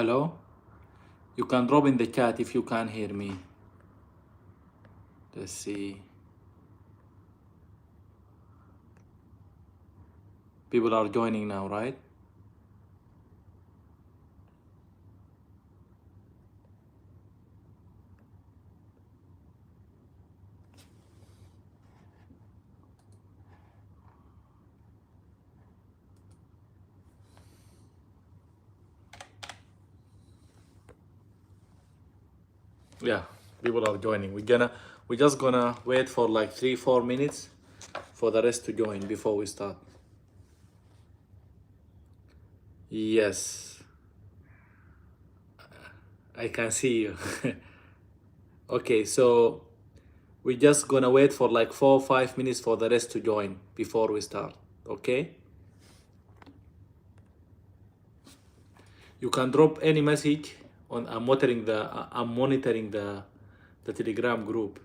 Hello? You can drop in the chat if you can hear me. Let's see. People are joining now, right? Yeah, people are joining. We're just gonna wait for like 3-4 minutes for the rest to join before we start. Yes, I can see you. Okay, so we're just gonna wait for like 4 or 5 minutes for the rest to join before we start. Okay? You can drop any message on. I'm monitoring the Telegram group.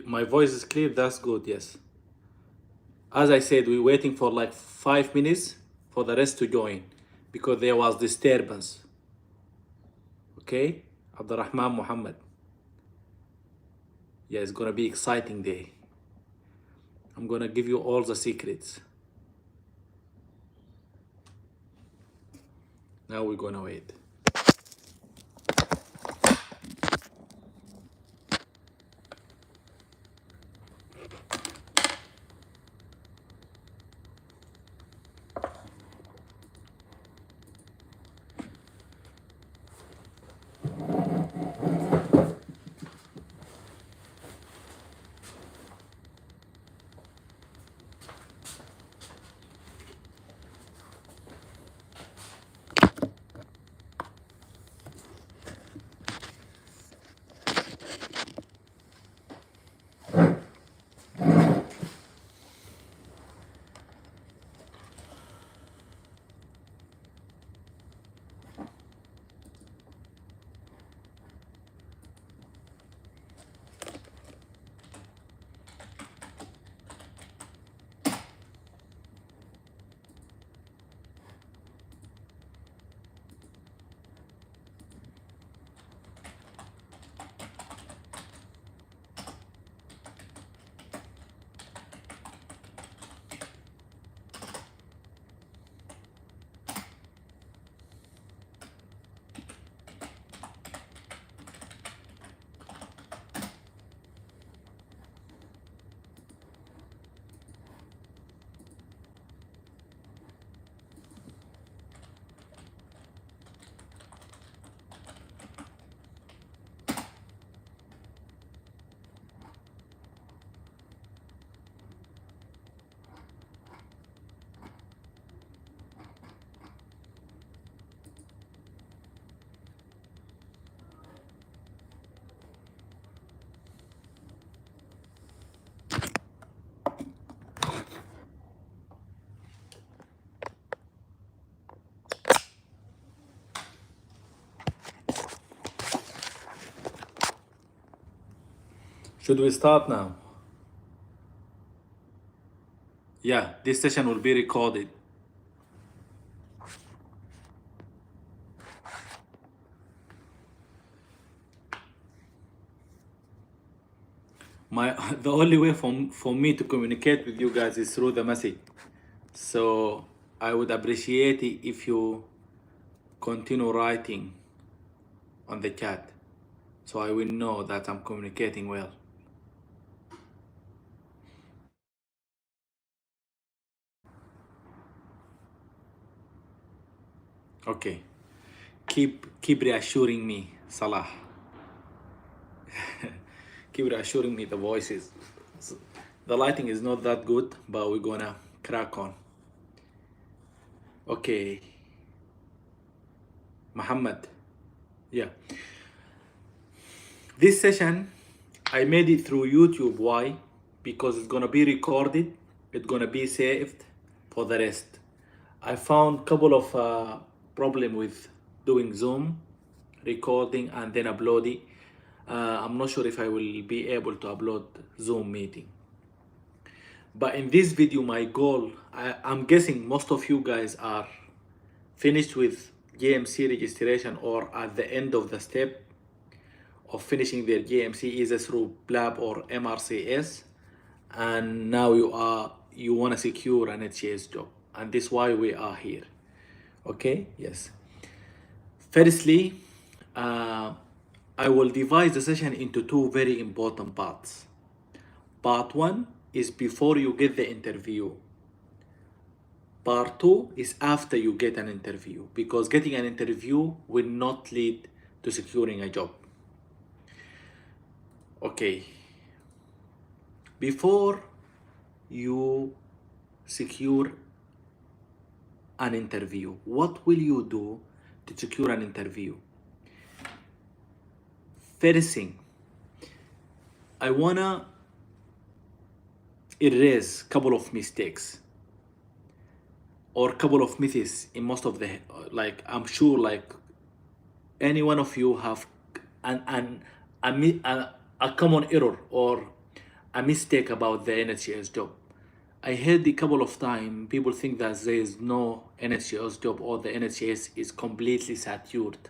My voice is clear. That's good. Yes. As I said, we're waiting for like 5 minutes for the rest to join because there was disturbance. Okay, Abdurrahman Muhammad. Yeah, it's gonna be exciting day. I'm gonna give you all the secrets. Now we're gonna wait. Should we start now? Yeah, this session will be recorded. The only way for me to communicate with you guys is through the message. So I would appreciate it if you continue writing on the chat so I will know that I'm communicating well. Okay. keep reassuring me, Salah. Keep reassuring me the voices. The lighting is not that good, but we're gonna crack on. Okay. Muhammad. Yeah. This session, I made it through YouTube. Why? Because it's gonna be recorded. It's gonna be saved for the rest. I found a couple of problem with doing Zoom recording and then uploading. I'm not sure if I will be able to upload Zoom meeting. But in this video, my goal, I'm guessing most of you guys are finished with GMC registration or at the end of the step of finishing their GMC, either through BLAB or MRCS, and now you want to secure an HCS job, and this is why we are here. Okay, yes. Firstly, I will divide the session into two very important parts. Part one is before you get the interview. Part two is after you get an interview, because getting an interview will not lead to securing a job. Okay. Before you secure an interview, what will you do to secure an interview? First thing, I wanna erase a couple of mistakes or a couple of myths in most of the, like, I'm sure like any one of you have a common error or a mistake about the NHS job. I heard a couple of times people think that there is no NHS job or the NHS is completely saturated,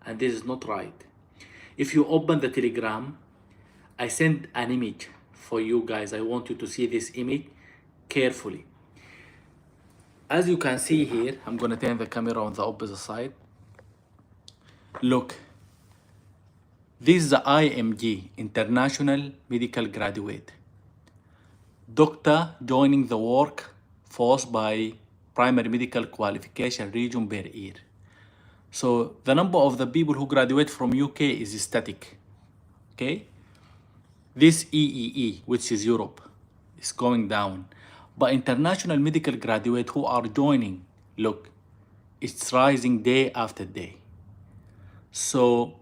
and this is not right. If you open the Telegram, I sent an image for you guys. I want you to see this image carefully. As you can see here, I'm gonna turn the camera on the opposite side. Look, this is the IMG, International Medical Graduate. Doctor joining the workforce by primary medical qualification region per year. So the number of the people who graduate from UK is static, okay? This EEE, which is Europe, is going down. But international medical graduate who are joining, look, it's rising day after day. So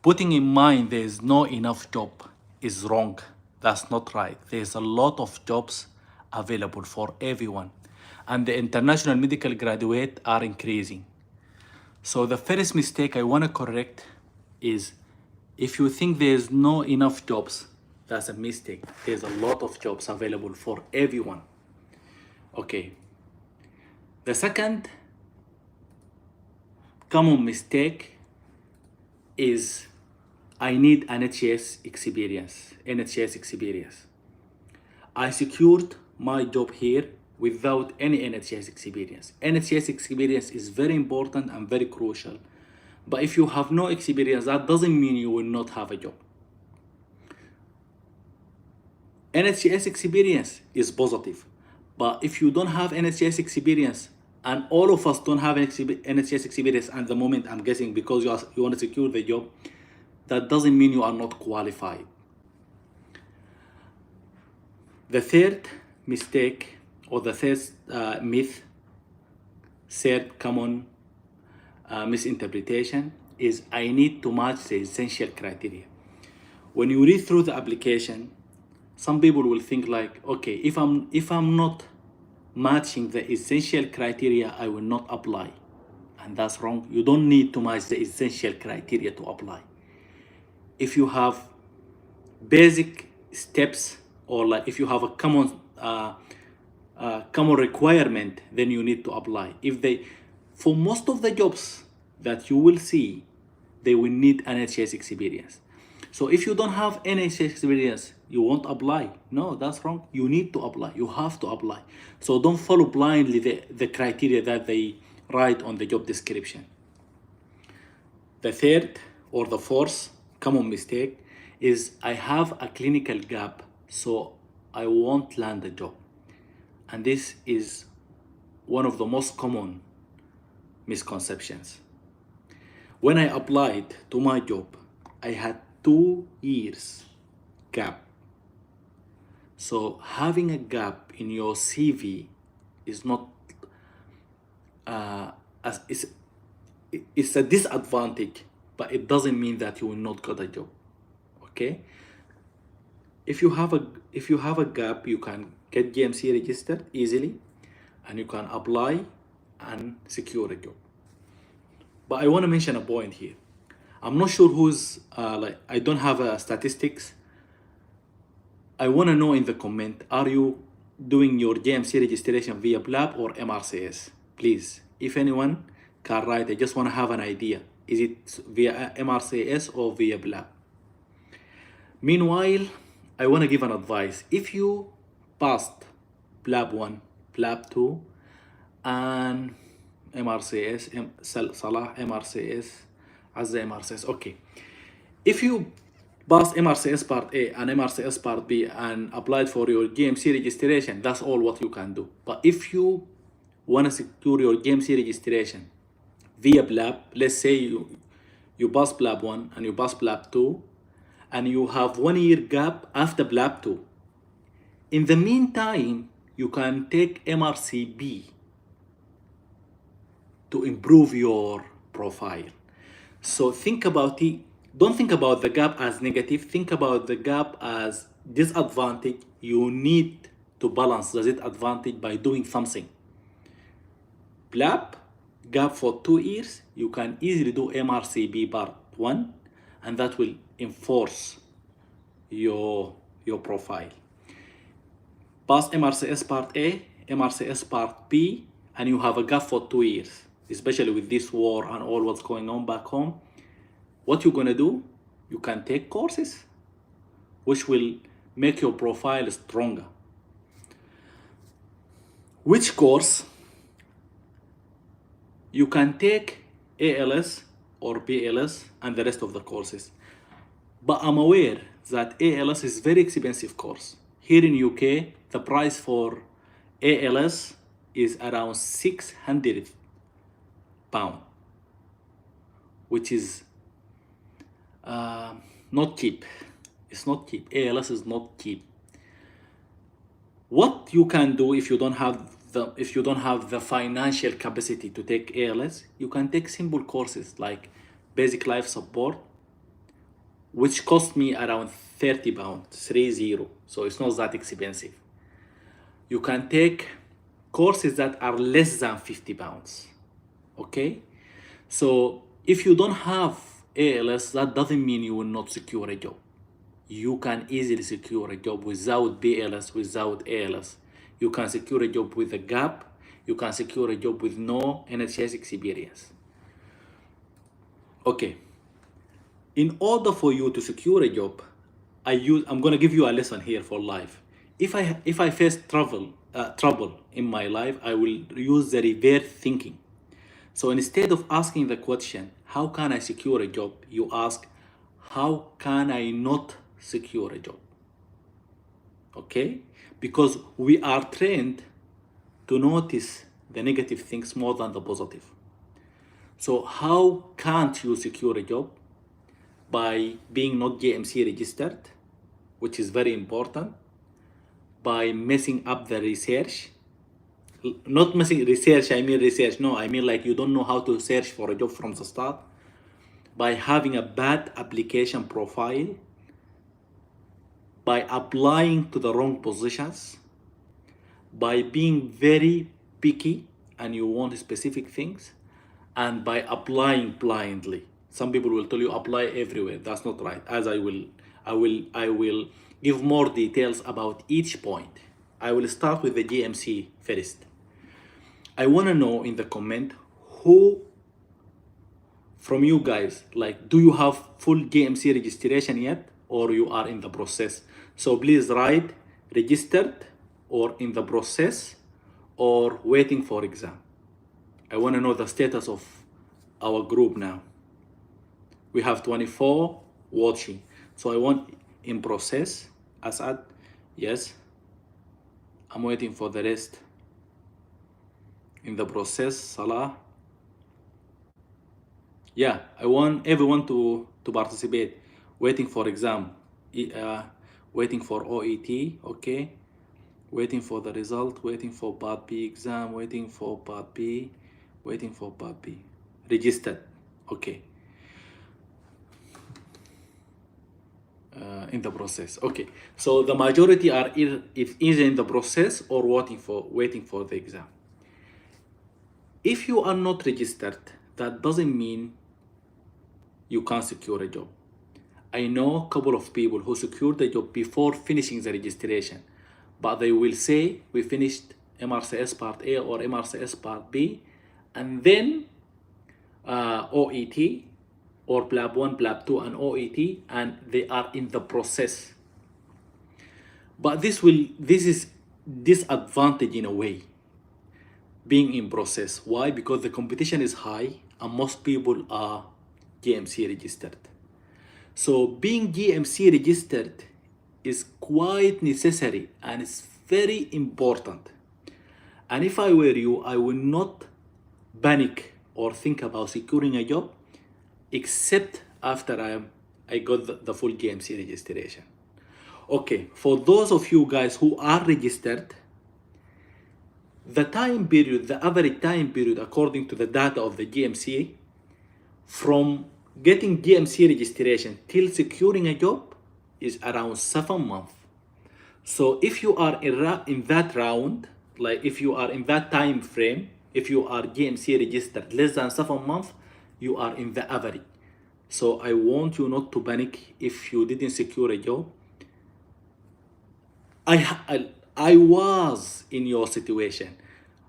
putting in mind there's no enough job is wrong. That's not right. There's a lot of jobs available for everyone. And the international medical graduate are increasing. So the first mistake I want to correct is if you think there's no enough jobs, that's a mistake. There's a lot of jobs available for everyone. Okay. The second common mistake is I need an NHS experience. I secured my job here without any NHS experience. NHS experience is very important and very crucial. But if you have no experience, that doesn't mean you will not have a job. NHS experience is positive. But if you don't have NHS experience, and all of us don't have NHS experience at the moment, I'm guessing because you want to secure the job, that doesn't mean you are not qualified. The third mistake, or the third myth, third common misinterpretation is I need to match the essential criteria. When you read through the application, some people will think like, okay, if I'm not matching the essential criteria, I will not apply. And that's wrong. You don't need to match the essential criteria to apply. If you have basic steps, or like if you have a common requirement, then you need to apply. For most of the jobs that you will see, they will need NHS experience. So if you don't have NHS experience, you won't apply. No, that's wrong. You need to apply. You have to apply. So don't follow blindly the criteria that they write on the job description. The third or the fourth common mistake is I have a clinical gap, so I won't land a job. And this is one of the most common misconceptions. When I applied to my job, I had 2 years gap. So having a gap in your CV is not as it's a disadvantage, but it doesn't mean that you will not get a job. Okay, if you have a gap, you can get GMC registered easily, and you can apply and secure a job. But I want to mention a point here. I'm not sure who's like, I don't have statistics. I want to know in the comment, are you doing your GMC registration via BLAB or MRCS? Please, if anyone can write, I just want to have an idea. Is it via MRCS or via BLAB? Meanwhile, I want to give an advice. If you passed BLAB 1, BLAB 2, and MRCS, Salah MRCS, Azza MRCS, okay. If you passed MRCS Part A and MRCS Part B and applied for your GMC registration, that's all what you can do. But if you want to secure your GMC registration via BLAB, let's say you pass BLAB 1 and you pass BLAB 2, and you have 1 year gap after BLAB 2. In the meantime, you can take MRCB to improve your profile. So think about it. Don't think about the gap as negative. Think about the gap as disadvantage. You need to balance the disadvantage by doing something. BLAB, gap for 2 years, you can easily do MRCB Part 1, and that will enforce your profile. Pass MRCS Part A, MRCS Part B, and you have a gap for 2 years, especially with this war and all what's going on back home. What you're gonna do, you can take courses which will make your profile stronger. Which course? You can take ALS or BLS and the rest of the courses. But I'm aware that ALS is very expensive course. Here in UK, the price for ALS is around £600, which is not cheap. It's not cheap. ALS is not cheap. What you can do if you don't have the financial capacity to take ALS, you can take simple courses like basic life support, which cost me around £30, 30. So it's not that expensive. You can take courses that are less than £50. Okay, so if you don't have ALS, that doesn't mean you will not secure a job. You can easily secure a job without BLS, without ALS. You can secure a job with a gap. You can secure a job with no NHS experience. Okay. In order for you to secure a job, I'm gonna give you a lesson here for life. If I face trouble in my life, I will use the reverse thinking. So instead of asking the question, how can I secure a job? You ask, how can I not secure a job? Okay? Because we are trained to notice the negative things more than the positive. So how can't you secure a job? By being not GMC registered, which is very important. By messing up the research. Not messing research, I mean research. No, I mean like you don't know how to search for a job from the start. By having a bad application profile. By applying to the wrong positions. By being very picky and you want specific things. And by applying blindly. Some people will tell you apply everywhere. That's not right. As I will give more details about each point. I will start with the GMC first. I want to know in the comment who from you guys, like, do you have full GMC registration yet, or you are in the process? So please write registered or in the process or waiting for exam. I want to know the status of our group now. We have 24 watching. So I want in process, Asad, yes. I'm waiting for the rest. In the process, Salah. Yeah, I want everyone to participate. Waiting for exam, waiting for OET, okay? Waiting for the result, waiting for part B exam, waiting for part B, waiting for part B. Registered, okay. In the process, okay. So the majority are either in the process or waiting for the exam. If you are not registered, that doesn't mean you can't secure a job. I know a couple of people who secured the job before finishing the registration, but they will say we finished MRCS Part A or MRCS Part B, and then OET or PLAB 1, PLAB 2, and OET, and they are in the process. But this is disadvantage in a way, being in process. Why? Because the competition is high and most people are GMC registered. So being GMC registered is quite necessary and it's very important. And if I were you, I will not panic or think about securing a job except after I got the full GMC registration. Okay, for those of you guys who are registered, the time period, the average time period according to the data of the GMC, from getting GMC registration till securing a job is around 7 months. So if you are in that round, like if you are in that time frame, if you are GMC registered less than 7 months, you are in the average. So I want you not to panic if you didn't secure a job. I was in your situation.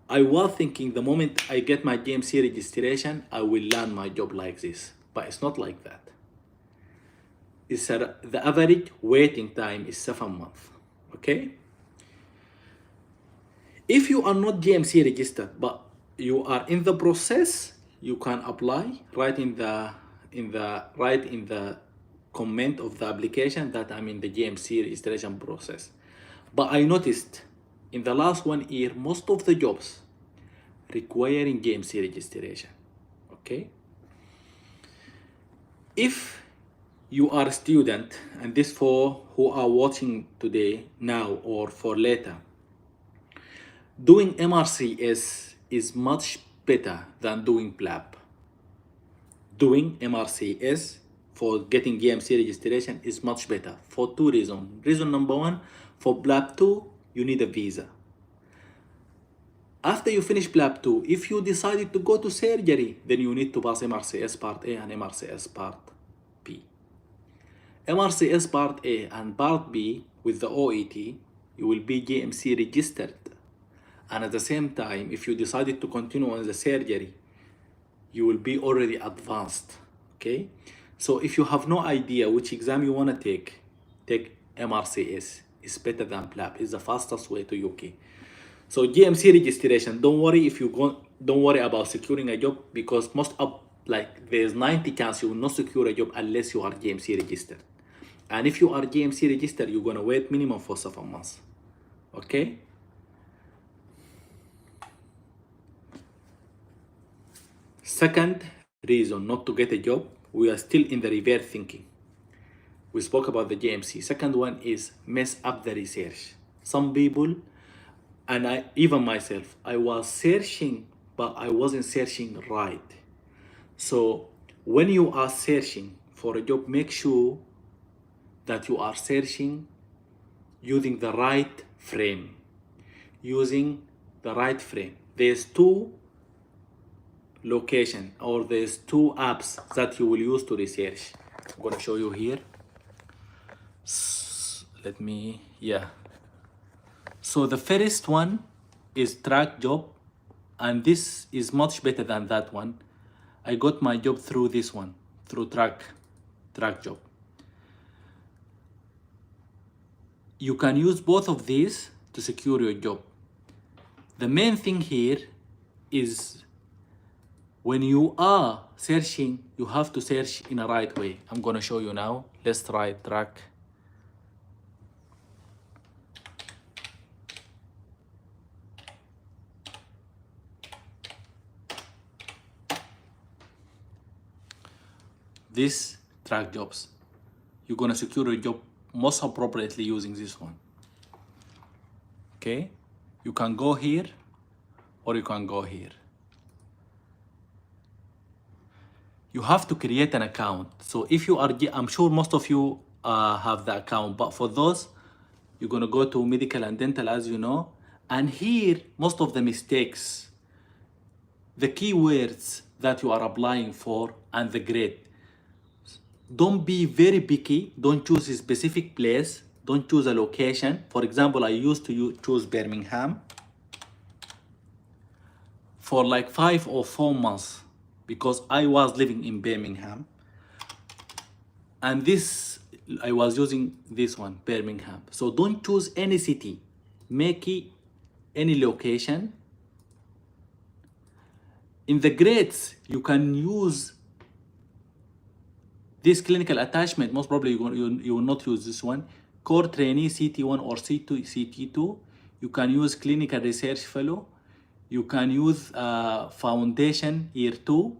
I was thinking the moment I get my GMC registration, I will land my job like this. But it's not like that. The average waiting time is 7 months. Okay? If you are not GMC registered, but you are in the process, you can apply right in the comment of the application that I'm in the GMC registration process. But I noticed in the last 1 year, most of the jobs requiring GMC registration. Okay? If you are a student, and this for who are watching today, now, or for later, doing MRCS is much better than doing PLAB. Doing MRCS for getting GMC registration is much better for 2 reasons. Reason number 1, for PLAB 2, you need a visa. After you finish PLAB 2, if you decided to go to surgery, then you need to pass MRCS Part A and MRCS Part B. MRCS Part A and Part B with the OET, you will be GMC registered. And at the same time, if you decided to continue on the surgery, you will be already advanced, okay? So if you have no idea which exam you want to take MRCS. It's better than PLAB. It's the fastest way to UK. So GMC registration, don't worry about securing a job, because there's 90 chance you will not secure a job unless you are GMC registered. And if you are GMC registered, you're gonna wait minimum for 7 months, okay? Second reason not to get a job, we are still in the reverse thinking. We spoke about the GMC. Second one is mess up the research. Some people, and even myself, I was searching, but I wasn't searching right. So when you are searching for a job, make sure that you are searching using the right frame. There's 2 location, or there's 2 apps that you will use to research. I'm gonna show you here. So the first one is Track Job, and this is much better than that one. I got my job through this one, through Track Job. You can use both of these to secure your job. The main thing here is when you are searching, you have to search in a right way. I'm gonna show you now. Let's try Track. these track jobs. You're gonna secure a job most appropriately using this one. Okay, you can go here or you can go here. You have to create an account. So if you are, I'm sure most of you have the account, but for those, you're gonna go to medical and dental, as you know, and here, most of the mistakes, the keywords that you are applying for and the grade. Don't be very picky, don't choose a specific place, don't choose a location. For example, I used to choose Birmingham for like 5 or 4 months because I was living in Birmingham. And this, I was using this one, Birmingham. So don't choose any city, make it any location. In the grades, you can use this clinical attachment. Most probably you will not use this one. Core trainee CT1 or CT2. You can use clinical research fellow. You can use foundation year 2.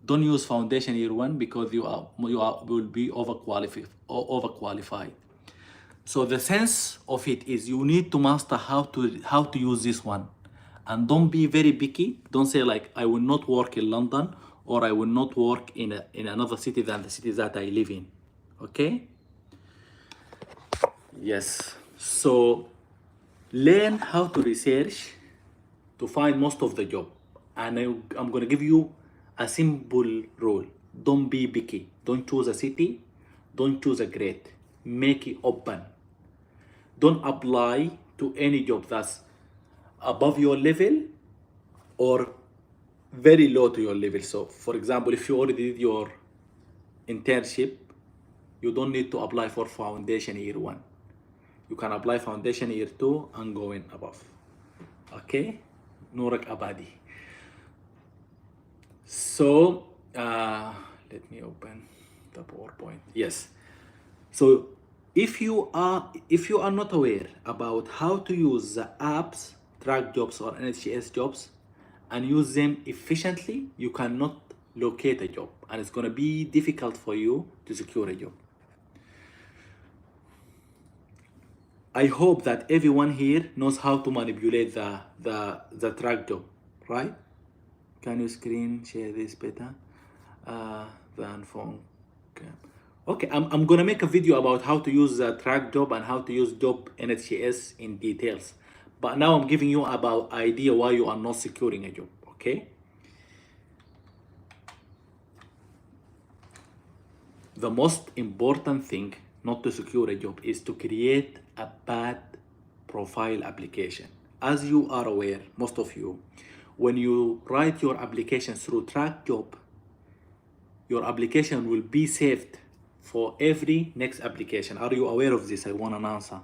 Don't use foundation year 1 because you will be overqualified. So the sense of it is you need to master how to use this one, and don't be very picky. Don't say like I will not work in London or I will not work in another city than the city that I live in. Okay? Yes. So learn how to research to find most of the job, and I'm gonna give you a simple rule. Don't be picky. Don't choose a city. Don't choose a grade. Make it open. Don't apply to any job that's above your level or very low to your level. So for example, if you already did your internship, you don't need to apply for foundation year 1. You can apply foundation year 2 and going above. Okay? Nurak Abadi. So let me open the PowerPoint. Yes. So if you are not aware about how to use the apps, track jobs or NHS jobs, and use them efficiently, you cannot locate a job, and it's gonna be difficult for you to secure a job. I hope that everyone here knows how to manipulate the track job, right? Can you screen share this better than phone cam? Okay, I'm gonna make a video about how to use the track job and how to use job NHS in details. But now I'm giving you about idea why you are not securing a job, okay? The most important thing not to secure a job is to create a bad profile application. As you are aware, most of you, when you write your application through track job, your application will be saved for every next application. Are you aware of this? I want an answer.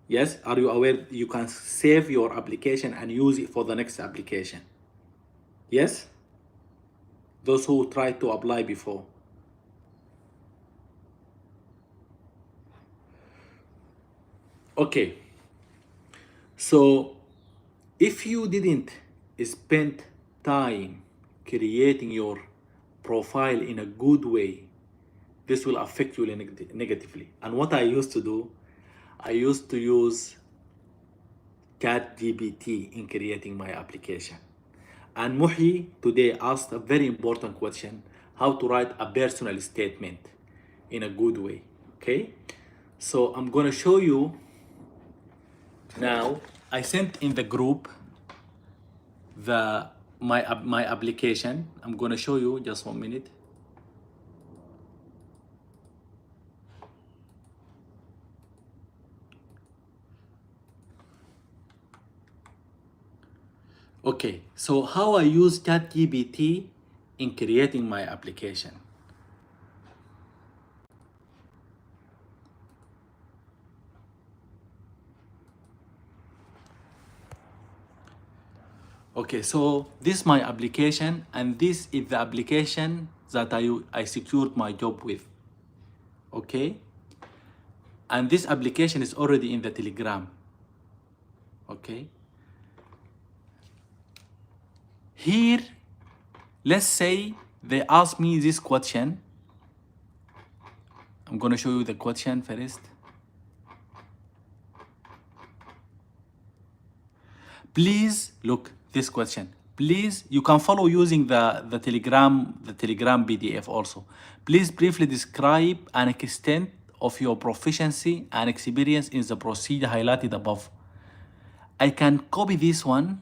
Yes, are you aware you can save your application and use it for the next application? Yes? Those who tried to apply before. Okay. So if you didn't spend time creating your profile in a good way, this will affect you negatively. And what I used to do, I used to use ChatGPT in creating my application. And Muhi today asked a very important question: how to write a personal statement in a good way. Okay, so I'm gonna show you now. I sent in the group my application. I'm gonna show you just 1 minute. Okay, so how I use ChatGPT in creating my application. Okay, so this is my application, and this is the application that I secured my job with. Okay, and this application is already in the Telegram. Okay, here, let's say they asked me this question. I'm gonna show you the question first. Please look this question. Please, you can follow using the Telegram PDF also. Please briefly describe an extent of your proficiency and experience in the procedure highlighted above. I can copy this one,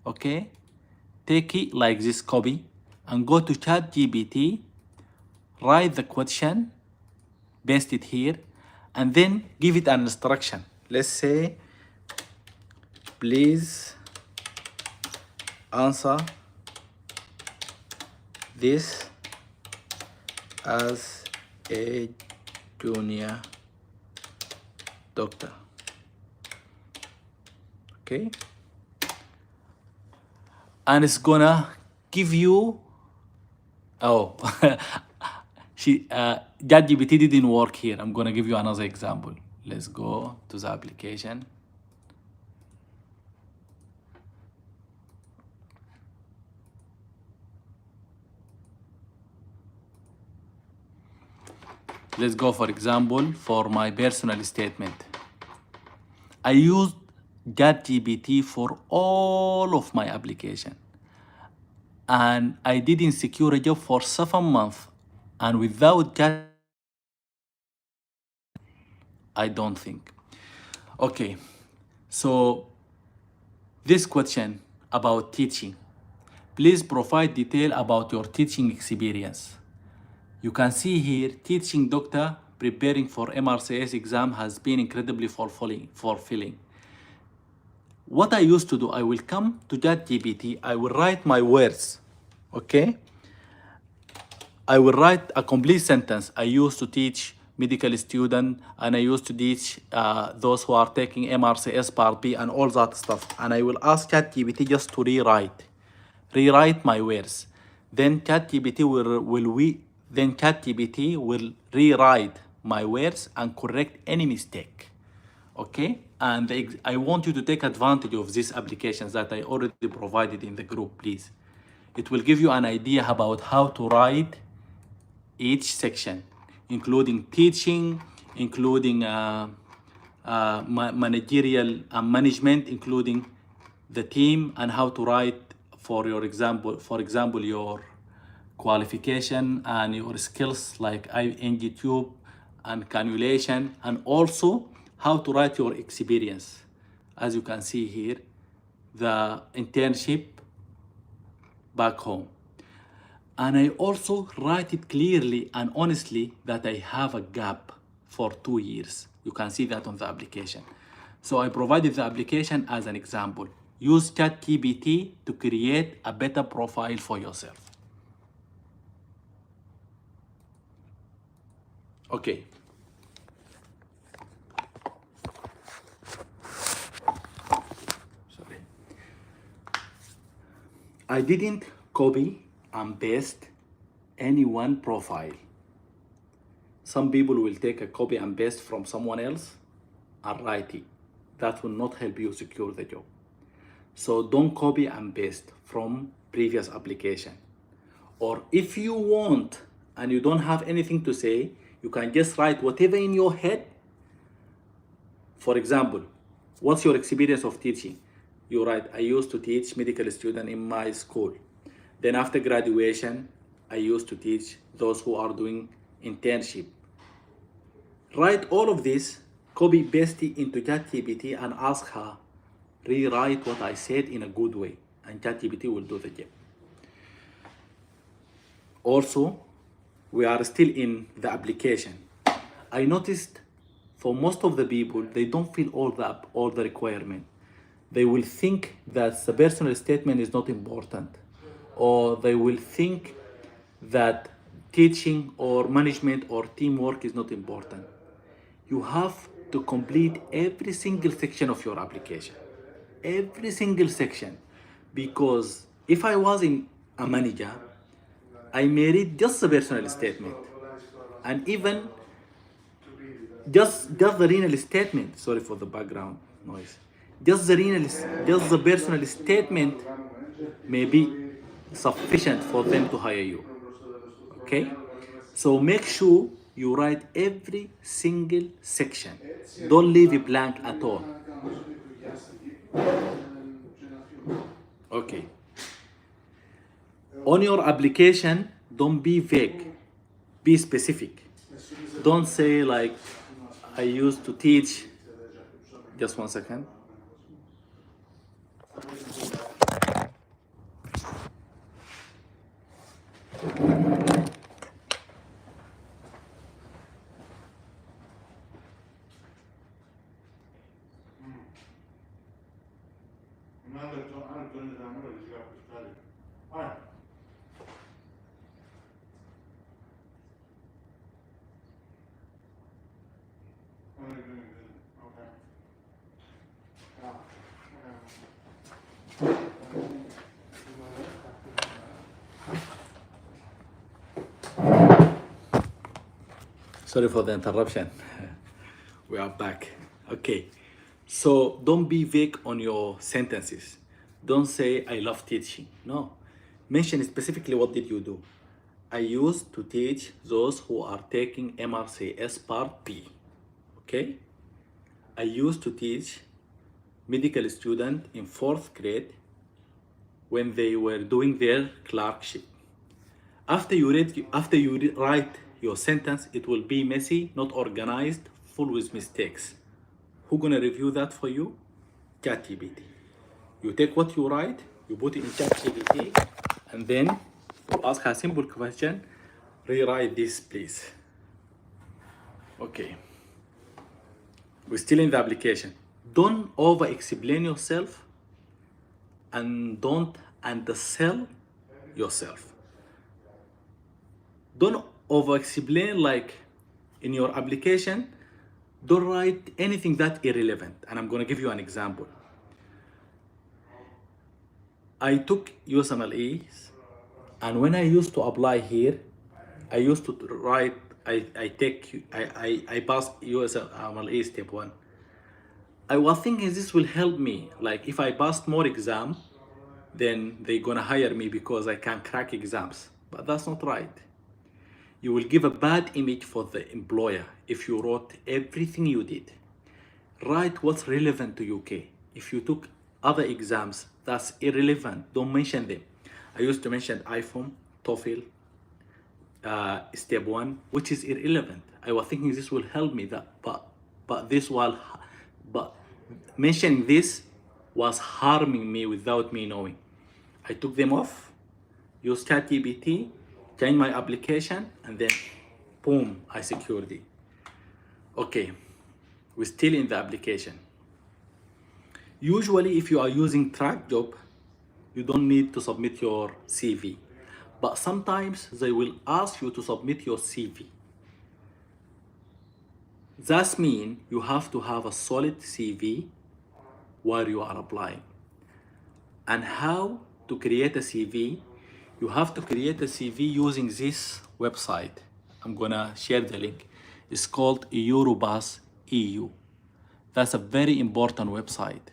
okay? Take it like this, copy, and go to ChatGPT, write the question, paste it here, and then give it an instruction. Let's say, please answer this as a junior doctor. Okay, and it's gonna give you, oh, ChatGPT didn't work here. I'm gonna give you another example. Let's go to the application. Let's go, for example, for my personal statement. I used ChatGPT for all of my application. And I didn't secure a job for 7 months. And without that, I don't think. Okay, so this question about teaching. Please provide detail about your teaching experience. You can see here, teaching doctor preparing for MRCS exam has been incredibly fulfilling. What I used to do, I will come to ChatGPT, I will write my words, okay? I will write a complete sentence. I used to teach medical student, and I used to teach those who are taking MRCS Part B and all that stuff. And I will ask ChatGPT just to rewrite my words. Then ChatGPT will rewrite my words and correct any mistake. Okay, and I want you to take advantage of these applications that I already provided in the group, please. It will give you an idea about how to write each section, including teaching, including managerial and management, including the team, and how to write for your example, your qualification and your skills like ING tube and cannulation, and also how to write your experience. As you can see here, the internship back home. And I also write it clearly and honestly that I have a gap for 2 years. You can see that on the application. So I provided the application as an example. Use ChatGPT to create a better profile for yourself. Okay. Sorry. I didn't copy and paste any one profile. Some people will take a copy and paste from someone else and write it. That will not help you secure the job. So don't copy and paste from previous application. Or if you want and you don't have anything to say, you can just write whatever in your head. For example, what's your experience of teaching? You write, I used to teach medical students in my school. Then after graduation, I used to teach those who are doing internship. Write all of this, copy paste it into ChatGPT and ask her, rewrite what I said in a good way, and ChatGPT will do the job. Also, we are still in the application. I noticed for most of the people, they don't fill all the requirement. They will think that the personal statement is not important, or they will think that teaching or management or teamwork is not important. You have to complete every single section of your application. Every single section. Because if I was in a manager, I may read just the personal statement. And even just the renal statement, sorry for the background noise. Just the personal statement may be sufficient for them to hire you. Okay? So make sure you write every single section. Don't leave it blank at all. Okay. On your application, don't be vague. Be specific. Don't say like, I used to teach. Just 1 second. Sorry for the interruption. We are back. Okay. So don't be vague on your sentences. Don't say, I love teaching. No. Mention specifically what did you do. I used to teach those who are taking MRCS Part B. Okay? I used to teach medical students in 4th grade when they were doing their clerkship. After you write your sentence, it will be messy, not organized, full with mistakes. Who gonna review that for you? ChatGPT. You take what you write, you put it in ChatGPT, and then you ask a simple question, rewrite this please. Okay. We're still in the application. Don't over explain yourself and don't undersell yourself. Don't over explain, like in your application. Don't write anything that irrelevant. And I'm gonna give you an example. I took USMLEs, and when I used to apply here, I used to write, I passed USMLE step 1. I was thinking this will help me. Like if I passed more exam, then they're gonna hire me because I can crack exams. But that's not right. You will give a bad image for the employer if you wrote everything you did. Write what's relevant to UK. If you took other exams, that's irrelevant. Don't mention them. I used to mention iPhone, TOEFL, step 1, which is irrelevant. I was thinking this will help me, but mentioning this was harming me without me knowing. I took them off, used ChatGPT, changed my application, and then boom, I secured it. Okay, we're still in the application. Usually if you are using TrackJob, you don't need to submit your CV, but sometimes they will ask you to submit your CV. That means you have to have a solid CV while you are applying. And how to create a CV? You have to create a CV using this website. I'm gonna share the link. It's called Eurobus EU. That's a very important website.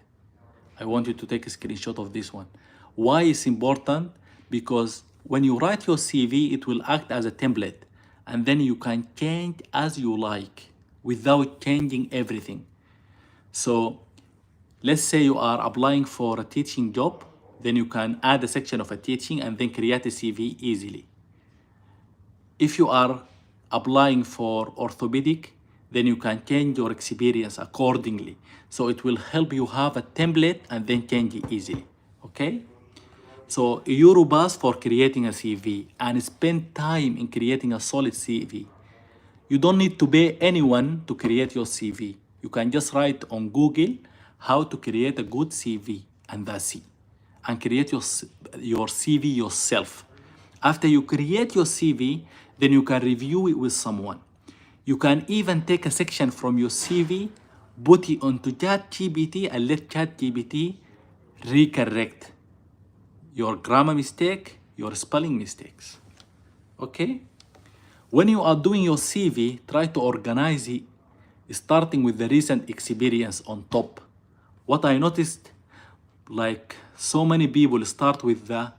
I want you to take a screenshot of this one. Why it's important? Because when you write your CV, it will act as a template, and then you can change as you like without changing everything. So let's say you are applying for a teaching job, then you can add a section of a teaching and then create a CV easily. If you are applying for orthopedic, then you can change your experience accordingly. So it will help you have a template and then change it easily, okay? So Eurobus for creating a CV, and spend time in creating a solid CV. You don't need to pay anyone to create your CV. You can just write on Google how to create a good CV, and that's it. And create your CV yourself. After you create your CV, then you can review it with someone. You can even take a section from your CV, put it onto ChatGPT, and let ChatGPT recorrect your grammar mistake, your spelling mistakes. Okay? When you are doing your CV, try to organize it, starting with the recent experience on top. What I noticed, like so many people start with the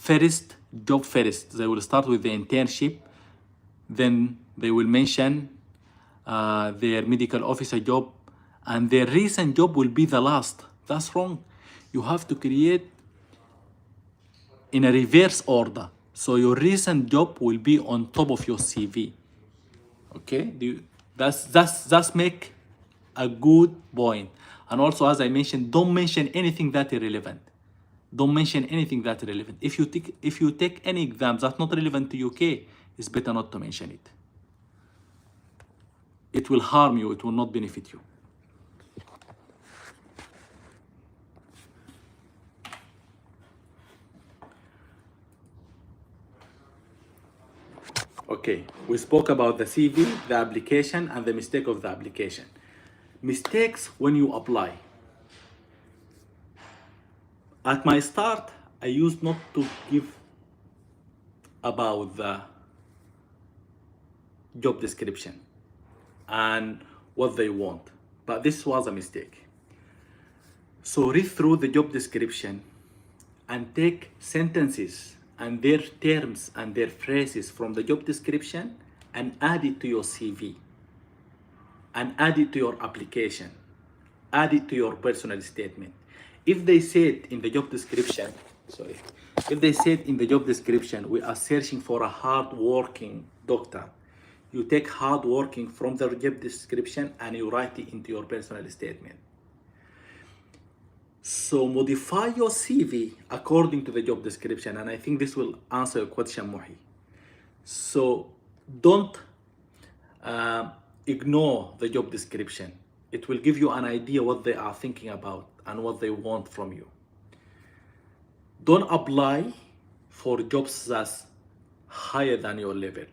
first job first. They will start with the internship, then they will mention their medical officer job, and their recent job will be the last. That's wrong. You have to create in a reverse order. So your recent job will be on top of your CV. Okay, that's make a good point. And also, as I mentioned, don't mention anything that irrelevant. Don't mention anything that relevant. If you take any exams that's not relevant to UK, it's better not to mention it. It will harm you. It will not benefit you. Okay, we spoke about the CV, the application, and the mistake of the application. Mistakes when you apply. At my start, I used not to give about the job description and what they want, but this was a mistake. So read through the job description and take sentences and their terms and their phrases from the job description and add it to your CV and add it to your application, add it to your personal statement. If they said in the job description, if they said in the job description, we are searching for a hard-working doctor, you take hard-working from the job description and you write it into your personal statement. So modify your CV according to the job description, and I think this will answer your question, Muhi. So don't ignore the job description. It will give you an idea what they are thinking about and what they want from you. Don't apply for jobs that's higher than your level.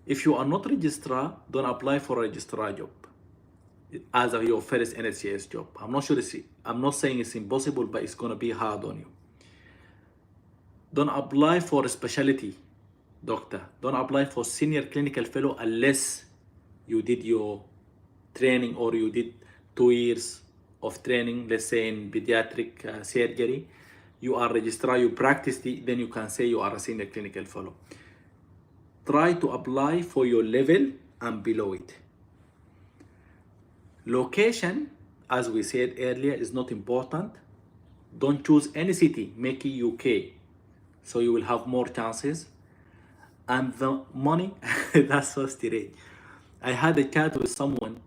If you are not registrar, don't apply for a registrar job as your first NHS job. I'm not saying it's impossible, but it's gonna be hard on you. Don't apply for a specialty doctor. Don't apply for senior clinical fellow unless you did your training or you did 2 years of training, let's say in pediatric surgery. You are registrar, you practiced it, then you can say you are a senior clinical fellow. Try to apply for your level and below it. Location, as we said earlier, is not important. Don't choose any city, make it UK, so you will have more chances. And the money, that's so strange. I had a chat with someone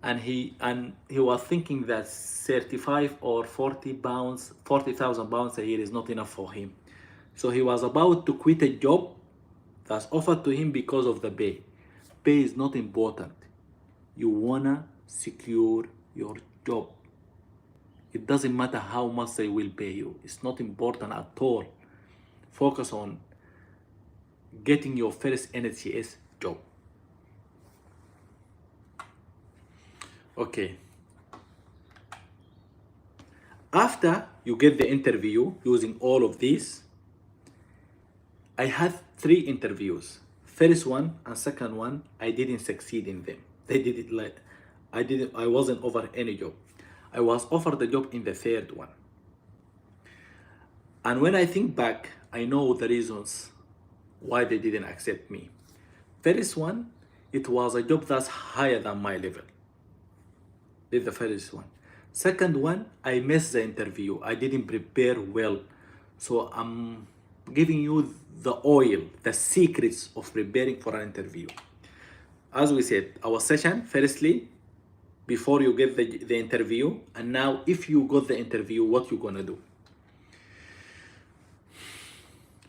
and he was thinking that 35 or 40 pounds, 40,000 pounds a year is not enough for him. So he was about to quit a job that's offered to him because of the pay. Pay is not important. You wanna secure your job. It doesn't matter how much they will pay you. It's not important at all. Focus on getting your first NHS job. Okay. After you get the interview using all of these, I had 3 interviews. First one and second one, I didn't succeed in them. They did it like I wasn't offered any job. I was offered the job in the third one. And when I think back, I know the reasons why they didn't accept me. First one, it was a job that's higher than my level. This is the first one. Second one, I missed the interview. I didn't prepare well. So I'm giving you the oil, the secrets of preparing for an interview. As we said, our session, firstly, before you get the interview, and now if you got the interview, what you gonna do?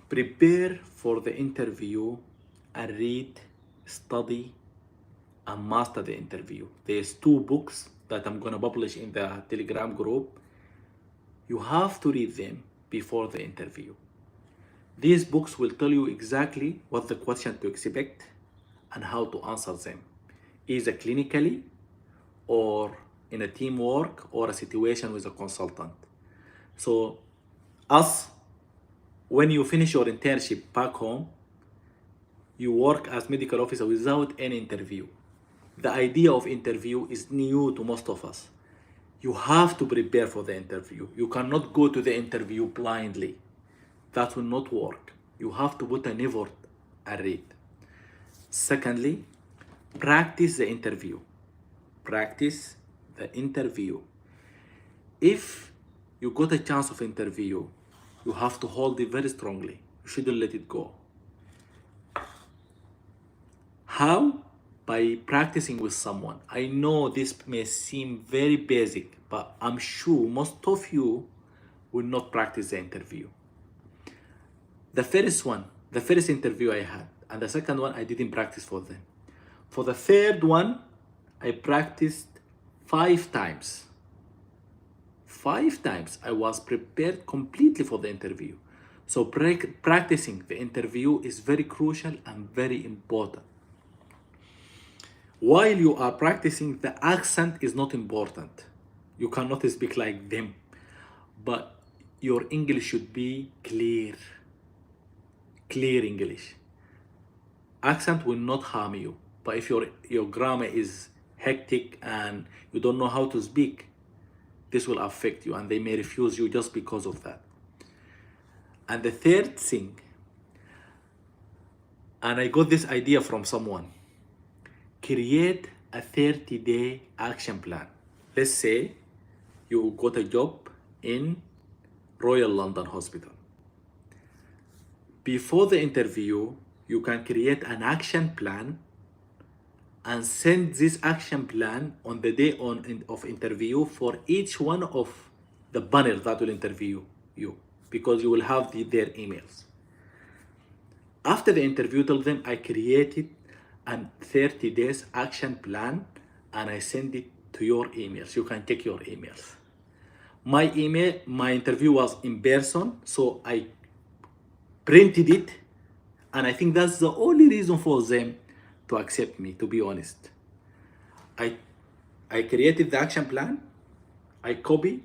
Prepare for the interview and read, study, and master the interview. There's 2 books that I'm gonna publish in the Telegram group. You have to read them before the interview. These books will tell you exactly what the question to expect and how to answer them, either clinically or in a teamwork or a situation with a consultant. So when you finish your internship back home, you work as medical officer without any interview. The idea of interview is new to most of us. You have to prepare for the interview. You cannot go to the interview blindly. that will not work. You have to put an effort and read. Secondly, practice the interview. Practice the interview. If you got a chance of interview, you have to hold it very strongly. You shouldn't let it go. How? By practicing with someone. I know this may seem very basic, but I'm sure most of you will not practice the interview. The first interview I had, and the second one I didn't practice for them. For the third one, I practiced 5 times. 5 times I was prepared completely for the interview. So practicing the interview is very crucial and very important. While you are practicing, the accent is not important. You cannot speak like them, but your English should be clear. Clear English. Accent will not harm you, but if your grammar is hectic and you don't know how to speak, this will affect you and they may refuse you just because of that. And the third thing, and I got this idea from someone, create a 30-day action plan. Let's say you got a job in Royal London Hospital. Before the interview, you can create an action plan and send this action plan on the day of interview for each one of the panel that will interview you, because you will have their emails. After the interview, tell them I created a 30 days action plan and I send it to your emails. You can check your emails. My interview was in person, so I printed it, and I think that's the only reason for them to accept me, to be honest. I created the action plan. I copied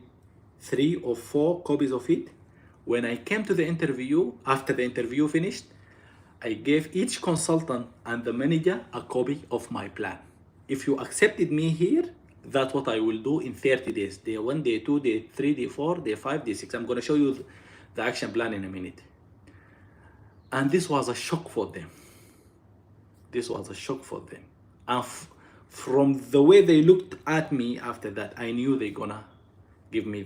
3 or 4 copies of it. When I came to the interview, after the interview finished, I gave each consultant and the manager a copy of my plan. If you accepted me here, that's what I will do in 30 days. Day 1, day 2, day 3, day 4, day 5, day 6. I'm going to show you the action plan in a minute. And this was a shock for them. This was a shock for them. And from the way they looked at me after that, I knew they're gonna give me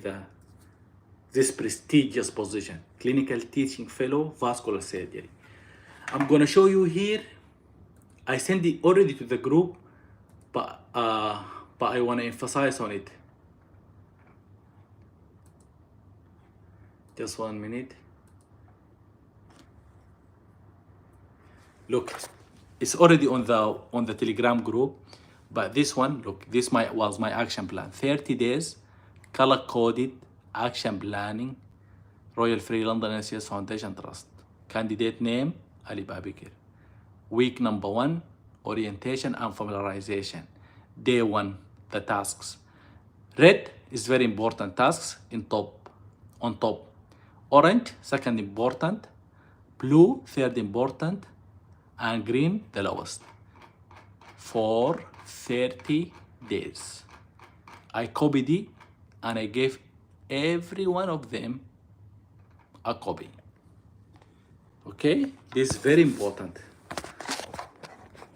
this prestigious position, Clinical Teaching Fellow, Vascular Surgery. I'm gonna show you here. I sent it already to the group, but I wanna emphasize on it. Just 1 minute. Look, it's already on the Telegram group, but this one, look, this was my action plan. 30 days, color-coded action planning, Royal Free London NHS Foundation Trust. Candidate name, Ali Babikir. Week number 1, orientation and familiarization. Day 1, the tasks. Red is very important, tasks on top. Orange, second important. Blue, third important. And green, the lowest, for 30 days. I copied it and I gave every one of them a copy. Okay, this is very important.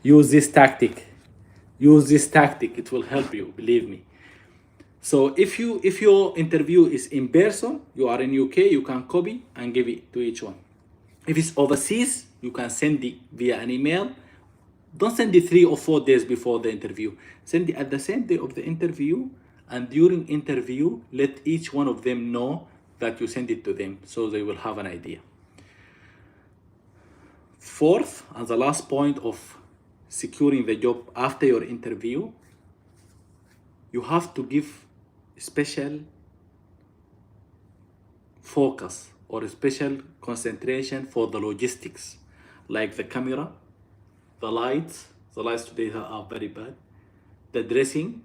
Use this tactic. Use this tactic. It will help you, believe me. So if your interview is in person, you are in UK, you can copy and give it to each one. If it's overseas, you can send it via an email. Don't send it 3 or 4 days before the interview. Send it at the same day of the interview, and during interview, let each one of them know that you send it to them, so they will have an idea. Fourth, and the last point of securing the job after your interview, you have to give special focus or a special concentration for the logistics, like the camera, the lights today are very bad, the dressing,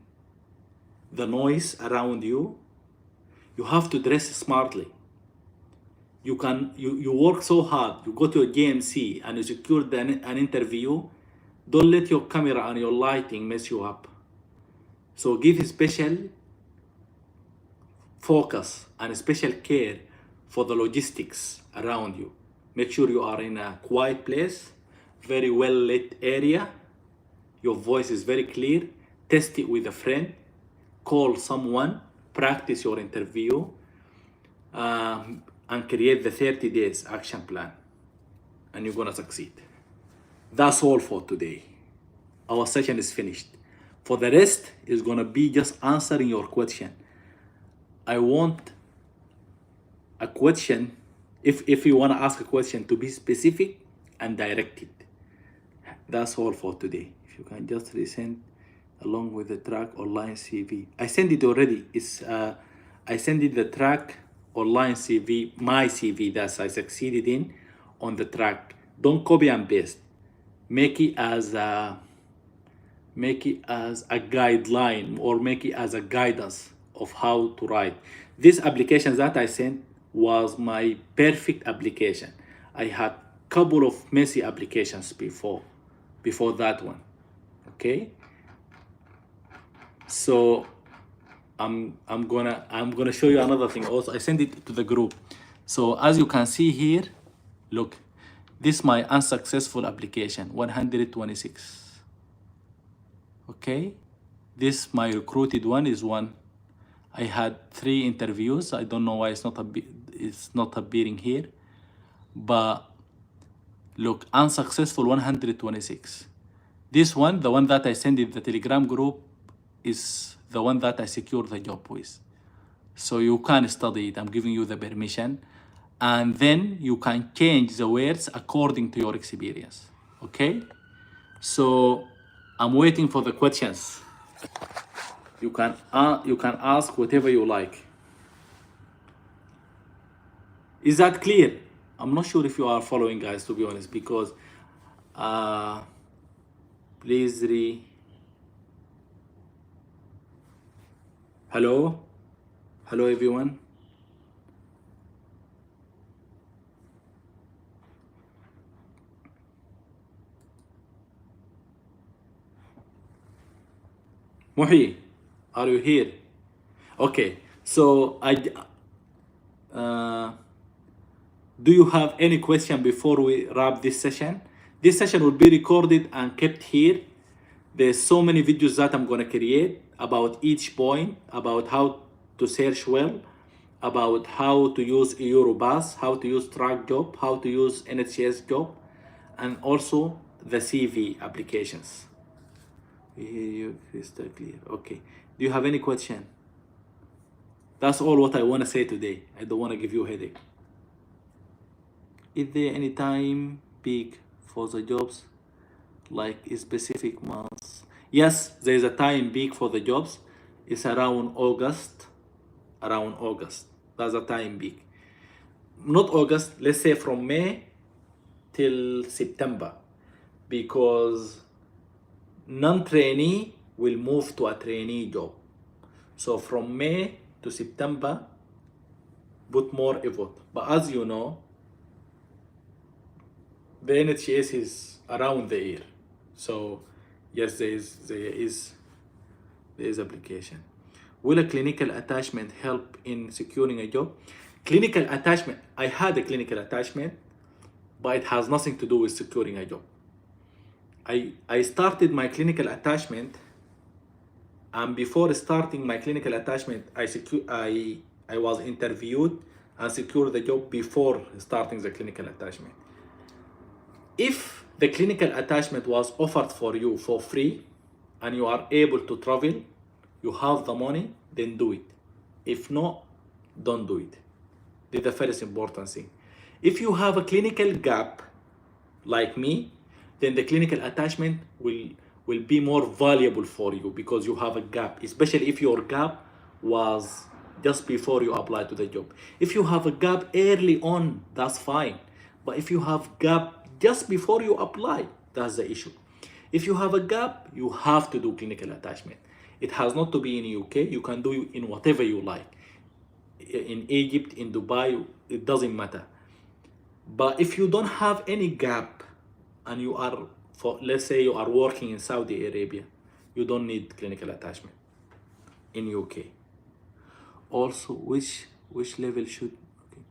the noise around you. You have to dress smartly. You work so hard, you go to a GMC and you secured an interview. Don't let your camera and your lighting mess you up. So give special focus and special care for the logistics around you. Make sure you are in a quiet place, very well lit area. Your voice is very clear. Test it with a friend. Call someone. Practice your interview. And create the 30 days action plan. And you're gonna succeed. That's all for today. Our session is finished. For the rest, is gonna be just answering your question. I want a question, if you wanna ask a question, to be specific and directed. That's all for today. If you can just resend along with the track online CV. I sent it already. I sent it the track online CV, my CV that I succeeded in on the track. Don't copy and paste. Make it as a guideline, or make it as a guidance of how to write. This application that I sent was my perfect application. I had couple of messy applications before that one. Okay, so I'm gonna show you another thing also. I sent it to the group. So as you can see here, look, this is my unsuccessful application, 126. Okay, this my recruited one is one. I had 3 interviews. I don't know why it's not appearing here, but look, unsuccessful 126. This one, the one that I sent in the Telegram group, is the one that I secured the job with. So you can study it. I'm giving you the permission, and then you can change the words according to your experience. Okay, so I'm waiting for the questions. You can ask whatever you like. Is that clear? I'm not sure if you are following, guys, to be honest, because please hello everyone. Muhi, are you here? Okay, so do you have any question before we wrap this session? This session will be recorded and kept here. There's so many videos that I'm gonna create about each point, about how to search well, about how to use Eurobus, how to use track job, how to use NHS job, and also the CV applications. We hear you crystal clear. Okay. Do you have any question? That's all what I want to say today. I don't want to give you a headache. Is there any time peak for the jobs, like specific months? Yes, there is a time peak for the jobs. It's around August. That's a time peak. Not August, let's say from May till September, because non-trainee will move to a trainee job. So from May to September, put more effort. But as you know, the NHS is around the year. So yes, there is application. Will a clinical attachment help in securing a job? Clinical attachment, I had a clinical attachment, but it has nothing to do with securing a job. I started my clinical attachment, and before starting my clinical attachment, I was interviewed and secured the job before starting the clinical attachment. If the clinical attachment was offered for you for free and you are able to travel, you have the money, then do it. If not, don't do it. This is the first important thing. If you have a clinical gap like me, then the clinical attachment will be more valuable for you because you have a gap, especially if your gap was just before you apply to the job. If you have a gap early on, that's fine. But if you have gap just before you apply, that's the issue. If you have a gap, you have to do clinical attachment. It has not to be in UK. You can do in whatever you like. In Egypt, in Dubai, it doesn't matter. But if you don't have any gap and you are, let's say you are working in Saudi Arabia, you don't need clinical attachment in UK. Also, which level should, okay.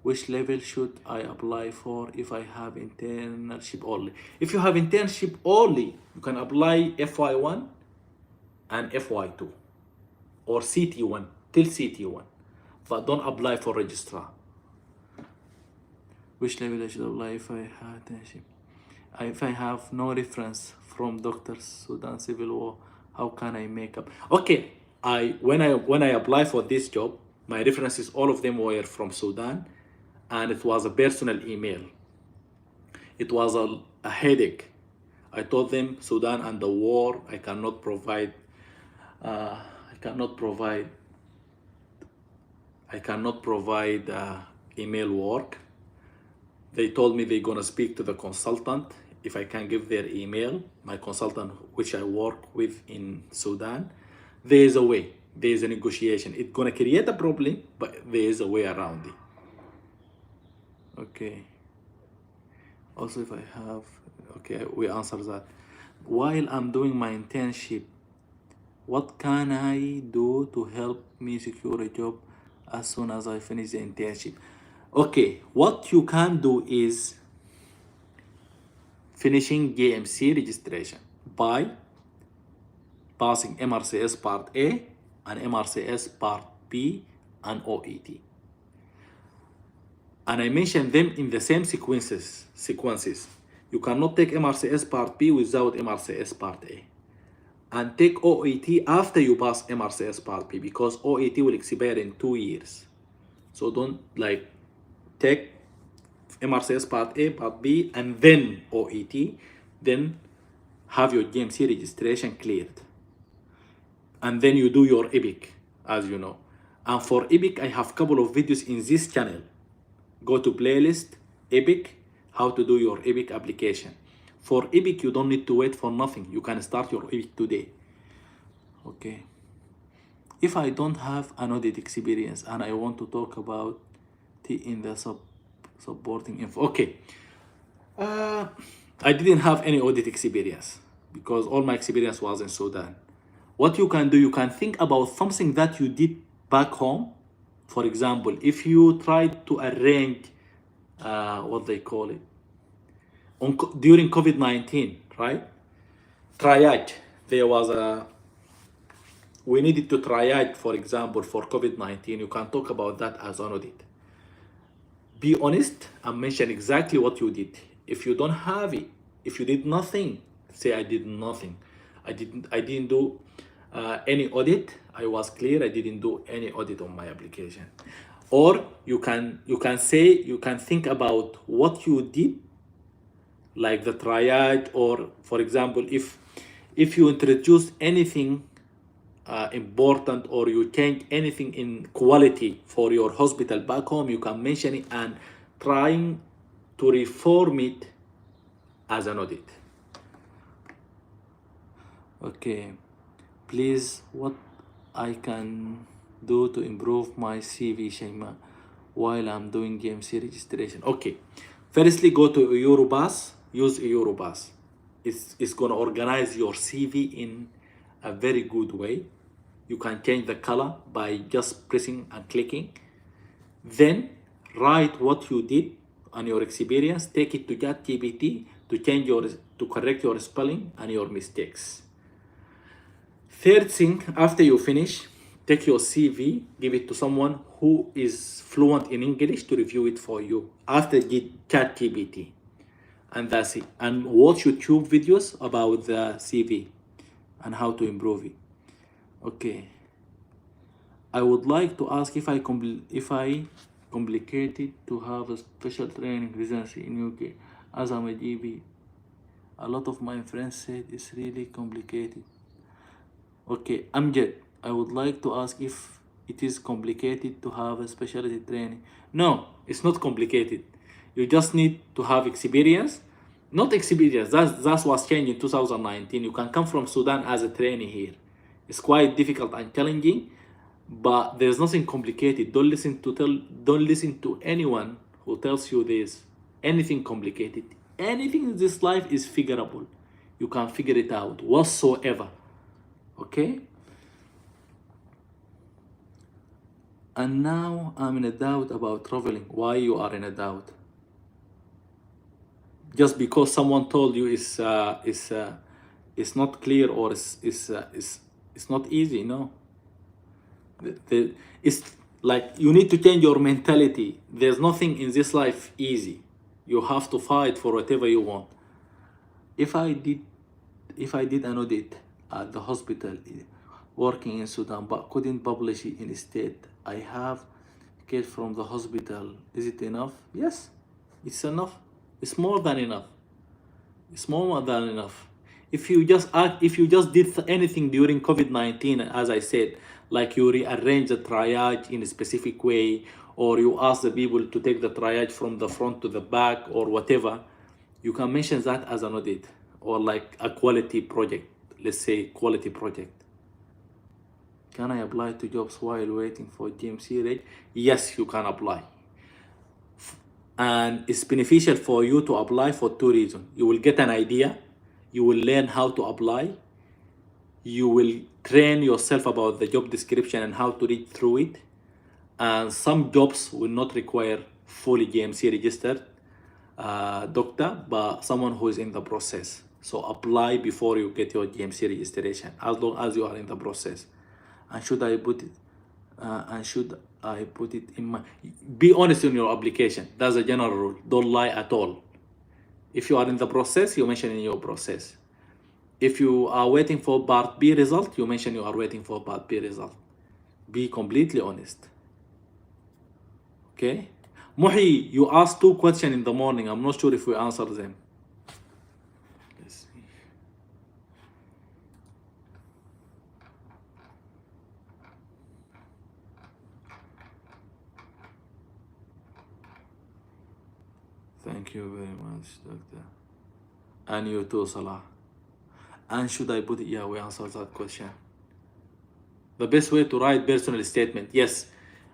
Which level should I apply for if I have internship only? If you have internship only, you can apply FY1 and FY2 or CT1 till CT1, but don't apply for registrar. Which level I should apply if I have internship? If I have no reference from doctors, Sudan Civil War, how can I make up? Okay, when I apply for this job, my references, all of them were from Sudan, and it was a personal email. It was a headache. I told them Sudan and the war, I cannot provide email work. They told me they're gonna speak to the consultant if I can give their email, my consultant which I work with in Sudan. There is a way, there is a negotiation. It's gonna create a problem, but there is a way around it. Okay. Also, if I have, okay, we answer that. While I'm doing my internship, what can I do to help me secure a job as soon as I finish the internship? Okay, what you can do is finishing GMC registration by passing MRCS Part A and MRCS Part B and OET. And I mentioned them in the same sequences. You cannot take MRCS Part B without MRCS Part A. And take OET after you pass MRCS Part B, because OET will expire in 2 years. So don't like take MRCS Part A, Part B, and then OET, then have your GMC registration cleared. And then you do your EPIC, as you know. And for EPIC, I have a couple of videos in this channel. Go to playlist, EPIC, how to do your EPIC application. For EPIC, you don't need to wait for nothing. You can start your EPIC today. Okay. If I don't have an audit experience and I want to talk about it in the supporting info. Okay. I didn't have any audit experience because all my experience was in Sudan. What you can do, you can think about something that you did back home. For example, if you tried to arrange, what they call it, during COVID-19, right? Triage. There was we needed to triage, for example, for COVID-19. You can talk about that as an audit. Be honest and mention exactly what you did. If you don't have it, if you did nothing, say I did nothing. I didn't do any audit. I was clear. I didn't do any audit on my application. Or you can think about what you did, like the triage, or for example, if you introduce anything important, or you change anything in quality for your hospital back home, you can mention it and trying to reform it as an audit. Okay, please, what I can do to improve my CV, Shaima, while I'm doing GMC registration? Okay, firstly, go to Eurobus. Use Eurobus. It's gonna organize your CV in a very good way. You can change the color by just pressing and clicking. Then write what you did and your experience. Take it to ChatGPT to correct your spelling and your mistakes. Third thing, after you finish, take your CV, give it to someone who is fluent in English to review it for you after ChatGPT. And that's it. And watch YouTube videos about the CV and how to improve it. Okay. I would like to ask if I complicated to have a special training residency in UK as I'm a GB. A lot of my friends said it's really complicated. Okay, Amjad, I would like to ask if it is complicated to have a specialty training. No, it's not complicated. You just need to have experience. Not experience, that's what's changed in 2019. You can come from Sudan as a trainee here. It's quite difficult and challenging, but there's nothing complicated. Don't listen to anyone who tells you there's anything complicated. Anything in this life is figurable. You can figure it out whatsoever. Okay? And now I'm in a doubt about traveling. Why you are in a doubt? Just because someone told you is not clear, or is not easy? No. It's like you need to change your mentality. There's nothing in this life easy. You have to fight for whatever you want. If I did an audit at the hospital working in Sudan but couldn't publish it instead, I have case from the hospital, is it enough? Yes, it's enough. It's more than enough. It's more than enough. If you just did anything during COVID-19, as I said, like you rearrange the triage in a specific way, or you ask the people to take the triage from the front to the back, or whatever, you can mention that as an audit, or like a quality project. Let's say quality project. Can I apply to jobs while waiting for GMC rate? Yes, you can apply. And it's beneficial for you to apply for two reasons. You will get an idea, you will learn how to apply, you will train yourself about the job description and how to read through it. And some jobs will not require fully GMC registered doctor, but someone who is in the process. So apply before you get your GMC registration, as long as you are in the process. And should I put it in my, be honest in your application. That's a general rule. Don't lie at all. If you are in the process, you mention in your process. If you are waiting for part B result, you mention you are waiting for part B result. Be completely honest. Okay? Muhi, you asked 2 questions in the morning. I'm not sure if we answered them. Let's see. Thank you very much, doctor. And you too, Salah. And should I put it? Yeah, we answered that question. The best way to write personal statement. Yes,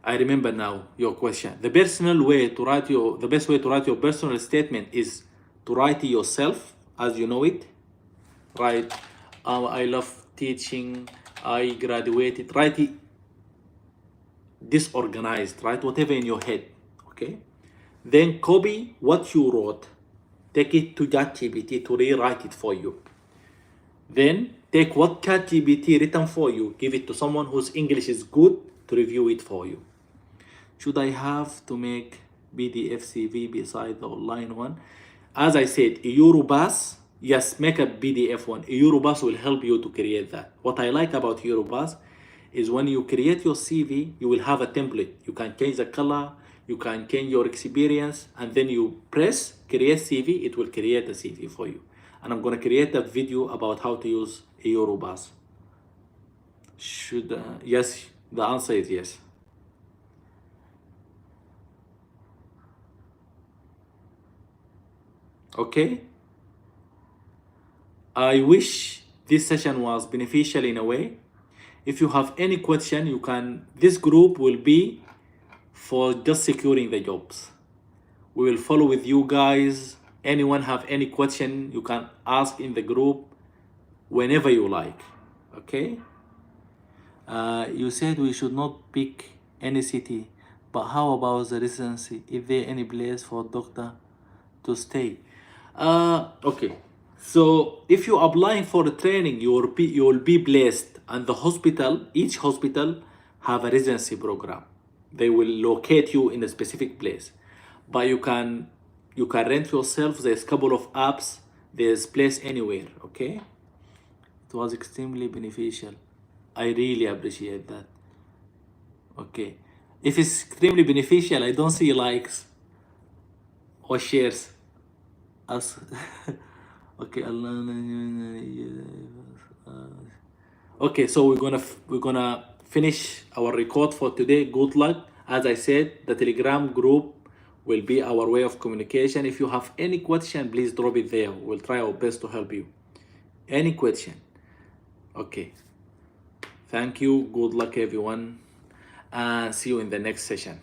I remember now your question. The best way to write your personal statement is to write it yourself as you know it. Write, I love teaching, I graduated. Write it disorganized. Write whatever in your head. Okay. Then copy what you wrote, take it to ChatGPT to rewrite it for you. Then take what ChatGPT written for you, give it to someone whose English is good to review it for you. Should I have to make PDF CV beside the online one? As I said, Eurobus, yes, make a PDF one. Eurobus will help you to create that. What I like about Eurobus is when you create your CV, you will have a template. You can change the color, you can change your experience, and then you press create CV, it will create a CV for you. And I'm going to create a video about how to use Eurobus. Should, yes, the answer is yes. Okay. I wish this session was beneficial in a way. If you have any question, you can, this group will be for just securing the jobs. We will follow with you guys. Anyone have any question, you can ask in the group whenever you like. Okay. You said we should not pick any city, but how about the residency? Is there any place for doctor to stay? Okay. So if you're applying for the training, you will be blessed, and the hospital, each hospital have a residency program. They will locate you in a specific place, but you can rent yourself. There's a couple of apps. There's place anywhere. Okay. It was extremely beneficial. I really appreciate that. Okay. If it's extremely beneficial, I don't see likes or shares. As okay. Okay, so we're gonna finish our record for today. Good luck. As I said, the Telegram group will be our way of communication. If you have any question, please drop it there. We'll try our best to help you. Any question? Okay. Thank you. Good luck, everyone, and see you in the next session.